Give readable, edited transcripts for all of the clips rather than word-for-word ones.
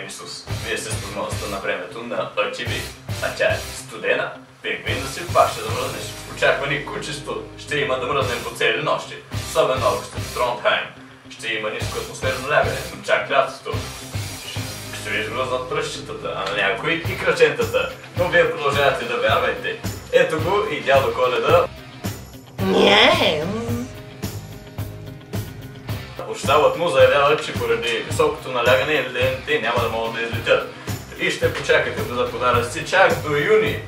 мен Исус. Вие сте с прогнозата на времето на АТВ, а тя е студена. Пингвин да си пак ще да мръзнеш. Очаквани кучество ще има да мръзнем по цели нощи. Особено ако сте в Тронхайм. Ще има ниско атмосферно лягане, но чак лятото. Ще ви изгръзнат пръщетата, а на някои и крачентата. Но вие продължавате да вярвайте. Ето го и дядо Коледа. Общавът му заявява, че поради високото налягане лените няма да могат да излетят. И ще почакате да подаръци чак до юни.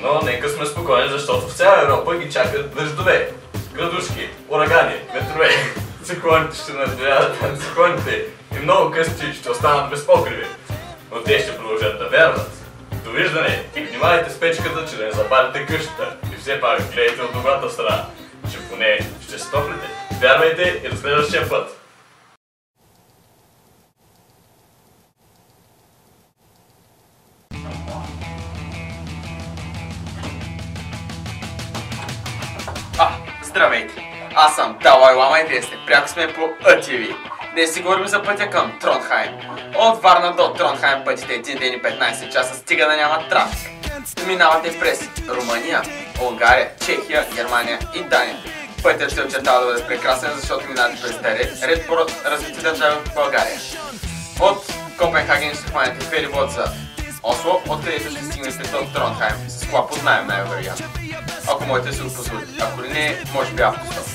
Но нека сме спокойни, защото в цяла Европа ги чакат дъждове, градушки, урагани, ветрове. Циклоните ще надвияват над циклоните и много къщи ще останат без покриви. Но те ще продължат да вярват. Довиждане и внимавайте с печката, че да не запалите къщата. И все пак гледайте от добрата страна, че поне ще се топлите. Вярвайте и до следващия път! Здравейте! Аз съм Далай Лама и вие сте пряко сме по АТВ. Днес си говорим за пътя към Тронхайм. От Варна до Тронхайм пътите 1 ден и 15 часа, стига да няма трафик. Минавате през Румъния, Унгария, Чехия, Германия и Дания. Пътят ще очертава да бъде прекрасен, защото минавате през ред по-развити държави в България. От Копенхаген ще хванете ферибот за Осло, откъдето ще стигнете до Тронхайм с кола под наем най-вероятно. Ако можете да си го позволите, ако не, може би автостоп.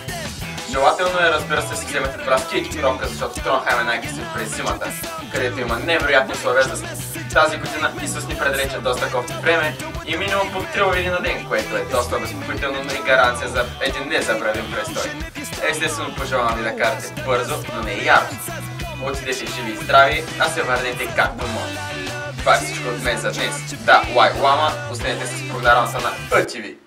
Желателно е, разбира се, да си вземете праски екипировка, защото Тронхайм е най-късен през зимата, където има невероятни условия за ски. Тази година Исус ни предрече доста кофти време и минимум по 3 лови на ден, което е доста безпокоително, но и гаранция за един незабравим престой. Естествено, пожелавам ви да карате бързо, но не и яростно. Отидете живи и здрави, а се върнете както може. Това е всичко от мен за днес. Да, Лай Лама, останете с програмата на АТВ.